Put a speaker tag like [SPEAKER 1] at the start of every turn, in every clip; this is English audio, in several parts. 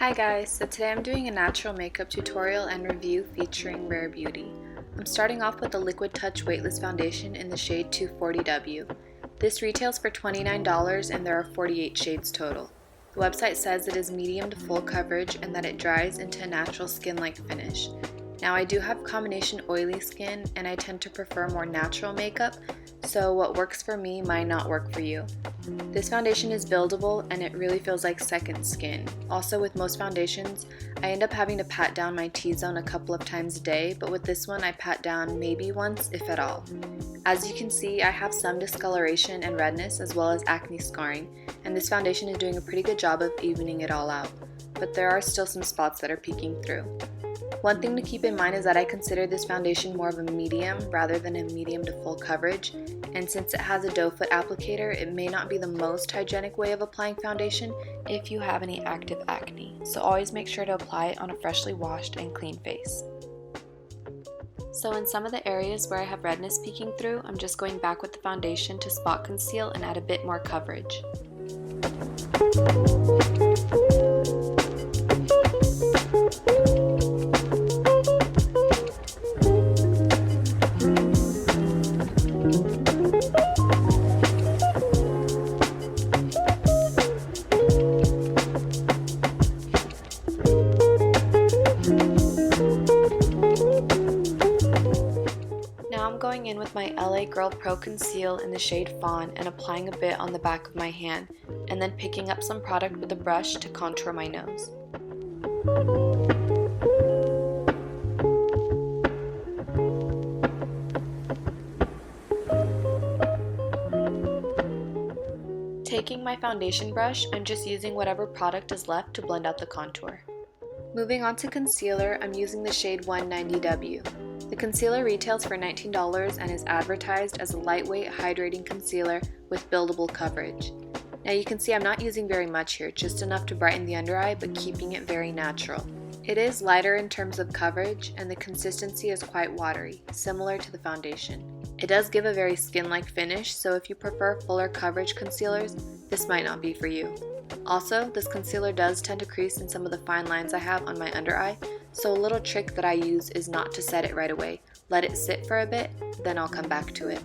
[SPEAKER 1] Hi guys, so today I'm doing a natural makeup tutorial and review featuring Rare Beauty. I'm starting off with the Liquid Touch Weightless Foundation in the shade 240W. This retails for $29 and there are 48 shades total. The website says it is medium to full coverage and that it dries into a natural skin-like finish. Now I do have combination oily skin and I tend to prefer more natural makeup, so what works for me might not work for you. This foundation is buildable and it really feels like second skin. Also, with most foundations, I end up having to pat down my T-zone a couple of times a day, but with this one I pat down maybe once, if at all. As you can see, I have some discoloration and redness as well as acne scarring, and this foundation is doing a pretty good job of evening it all out, but there are still some spots that are peeking through. One thing to keep in mind is that I consider this foundation more of a medium rather than a medium to full coverage, and since it has a doe foot applicator, it may not be the most hygienic way of applying foundation if you have any active acne, so always make sure to apply it on a freshly washed and clean face. So in some of the areas where I have redness peeking through, I'm just going back with the foundation to spot conceal and add a bit more coverage. Now I'm going in with my LA Girl Pro Conceal in the shade Fawn and applying a bit on the back of my hand, and then picking up some product with a brush to contour my nose. Taking my foundation brush, I'm just using whatever product is left to blend out the contour. Moving on to concealer, I'm using the shade 190W. The concealer retails for $19 and is advertised as a lightweight hydrating concealer with buildable coverage. Now you can see I'm not using very much here, just enough to brighten the under eye but keeping it very natural. It is lighter in terms of coverage and the consistency is quite watery, similar to the foundation. It does give a very skin-like finish, so if you prefer fuller coverage concealers, this might not be for you. Also, this concealer does tend to crease in some of the fine lines I have on my under eye, so a little trick that I use is not to set it right away. Let it sit for a bit, then I'll come back to it.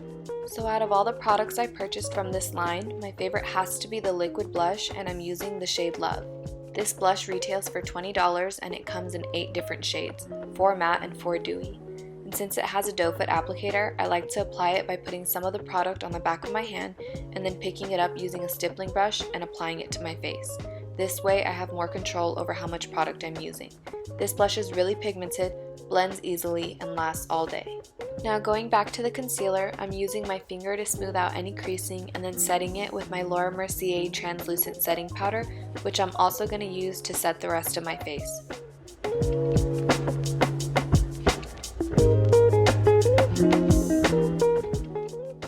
[SPEAKER 1] So out of all the products I purchased from this line, my favorite has to be the liquid blush, and I'm using the shade Love. This blush retails for $20 and it comes in 8 different shades, 4 matte and 4 dewy. And since it has a doe foot applicator, I like to apply it by putting some of the product on the back of my hand and then picking it up using a stippling brush and applying it to my face. This way I have more control over how much product I'm using. This blush is really pigmented, blends easily, and lasts all day. Now going back to the concealer, I'm using my finger to smooth out any creasing and then setting it with my Mercier translucent setting powder, which I'm also going to use to set the rest of my face.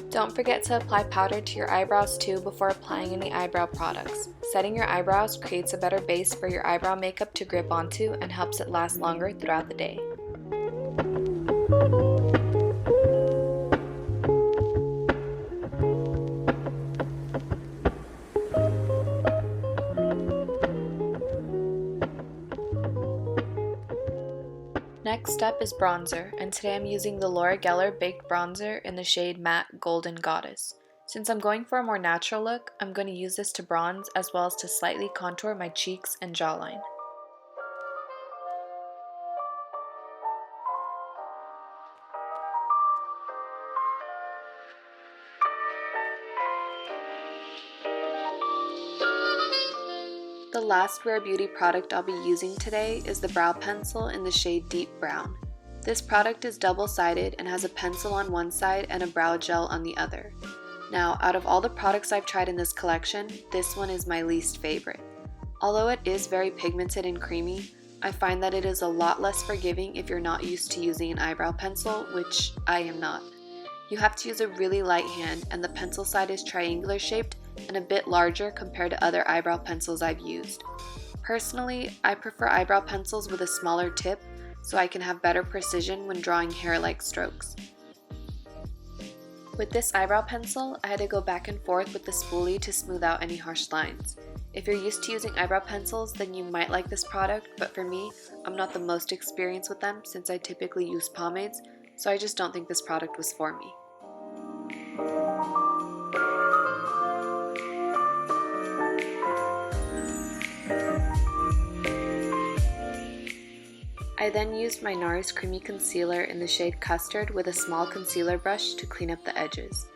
[SPEAKER 1] Don't forget to apply powder to your eyebrows too before applying any eyebrow products. Setting your eyebrows creates a better base for your eyebrow makeup to grip onto and helps it last longer throughout the day. Next up is bronzer, and today I'm using the Laura Geller Baked Bronzer in the shade Matte Golden Goddess. Since I'm going for a more natural look, I'm going to use this to bronze as well as to slightly contour my cheeks and jawline. The last Rare Beauty product I'll be using today is the brow pencil in the shade Deep Brown. This product is double-sided and has a pencil on one side and a brow gel on the other. Now, out of all the products I've tried in this collection, this one is my least favorite. Although it is very pigmented and creamy, I find that it is a lot less forgiving if you're not used to using an eyebrow pencil, which I am not. You have to use a really light hand, and the pencil side is triangular shaped and a bit larger compared to other eyebrow pencils I've used. Personally, I prefer eyebrow pencils with a smaller tip so I can have better precision when drawing hair-like strokes. With this eyebrow pencil, I had to go back and forth with the spoolie to smooth out any harsh lines. If you're used to using eyebrow pencils, then you might like this product, but for me, I'm not the most experienced with them since I typically use pomades, so I just don't think this product was for me. I then used my Nars Creamy Concealer in the shade Custard with a small concealer brush to clean up the edges.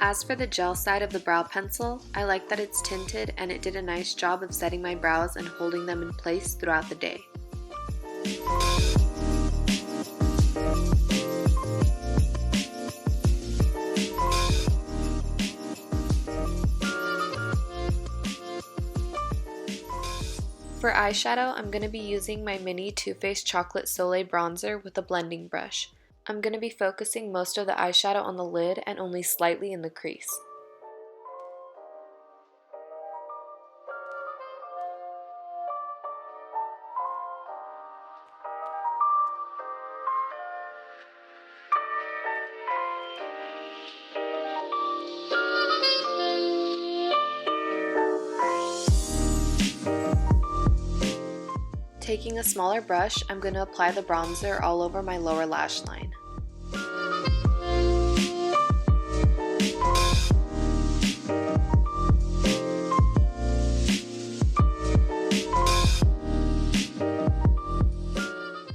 [SPEAKER 1] As for the gel side of the brow pencil, I like that it's tinted and it did a nice job of setting my brows and holding them in place throughout the day. For eyeshadow, I'm going to be using my mini Too Faced Chocolate Soleil bronzer with a blending brush. I'm going to be focusing most of the eyeshadow on the lid and only slightly in the crease. Taking a smaller brush, I'm going to apply the bronzer all over my lower lash line.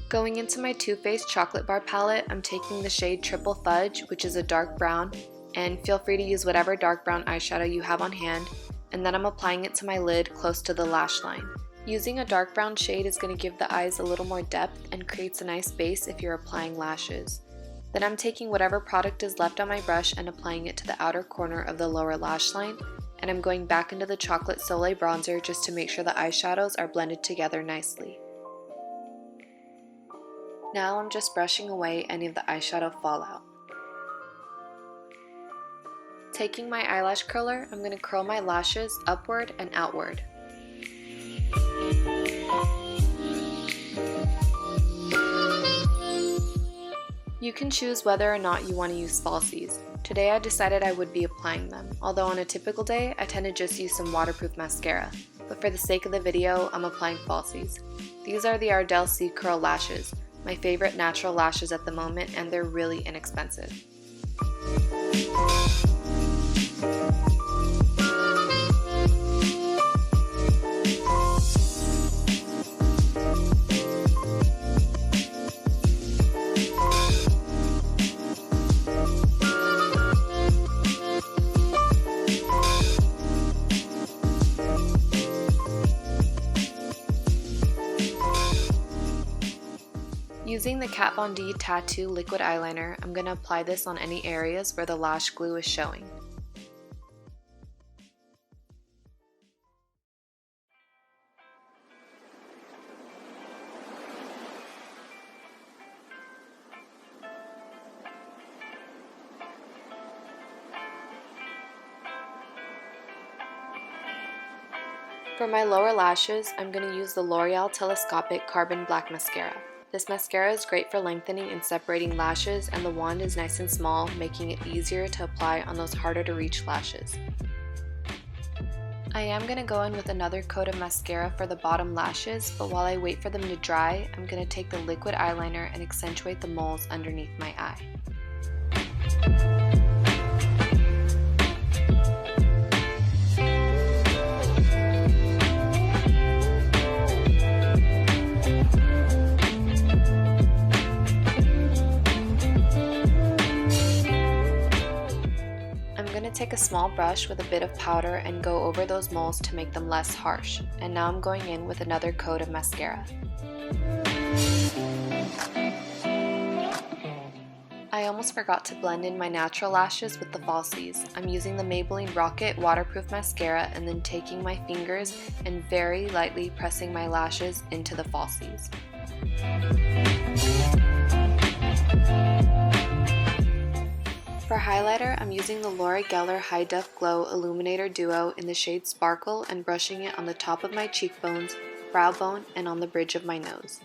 [SPEAKER 1] Going into my Too Faced Chocolate Bar palette, I'm taking the shade Triple Fudge, which is a dark brown, and feel free to use whatever dark brown eyeshadow you have on hand, and then I'm applying it to my lid close to the lash line. Using a dark brown shade is going to give the eyes a little more depth and creates a nice base if you're applying lashes. Then I'm taking whatever product is left on my brush and applying it to the outer corner of the lower lash line, and I'm going back into the Chocolate Soleil bronzer just to make sure the eyeshadows are blended together nicely. Now I'm just brushing away any of the eyeshadow fallout. Taking my eyelash curler, I'm going to curl my lashes upward and outward. You can choose whether or not you want to use falsies. Today I decided I would be applying them, although on a typical day I tend to just use some waterproof mascara, but for the sake of the video I'm applying falsies. These are the Ardell C Curl lashes, my favorite natural lashes at the moment, and they're really inexpensive. Using the Kat Von D Tattoo Liquid Eyeliner, I'm going to apply this on any areas where the lash glue is showing. For my lower lashes, I'm going to use the L'Oreal Telescopic Carbon Black Mascara. This mascara is great for lengthening and separating lashes, and the wand is nice and small, making it easier to apply on those harder to reach lashes. I am going to go in with another coat of mascara for the bottom lashes, but while I wait for them to dry, I'm going to take the liquid eyeliner and accentuate the moles underneath my eye. Take a small brush with a bit of powder and go over those moles to make them less harsh. And now I'm going in with another coat of mascara. I almost forgot to blend in my natural lashes with the falsies. I'm using the Maybelline Rocket Waterproof Mascara and then taking my fingers and very lightly pressing my lashes into the falsies. For highlighter, I'm using the Laura Geller High Def Glow Illuminator Duo in the shade Sparkle and brushing it on the top of my cheekbones, brow bone, and on the bridge of my nose.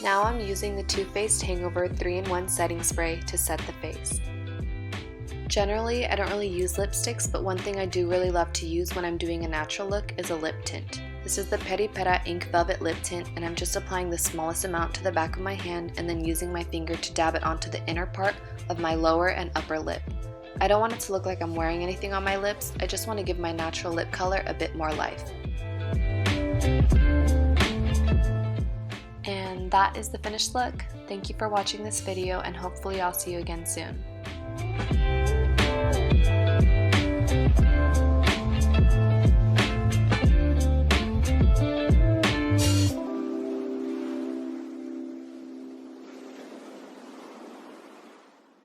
[SPEAKER 1] Now I'm using the Too Faced Hangover 3-in-1 setting spray to set the face. Generally, I don't really use lipsticks, but one thing I do really love to use when I'm doing a natural look is a lip tint. This is the Peri Pera Ink Velvet Lip Tint, and I'm just applying the smallest amount to the back of my hand and then using my finger to dab it onto the inner part of my lower and upper lip. I don't want it to look like I'm wearing anything on my lips, I just want to give my natural lip color a bit more life. And that is the finished look. Thank you for watching this video, and hopefully I'll see you again soon.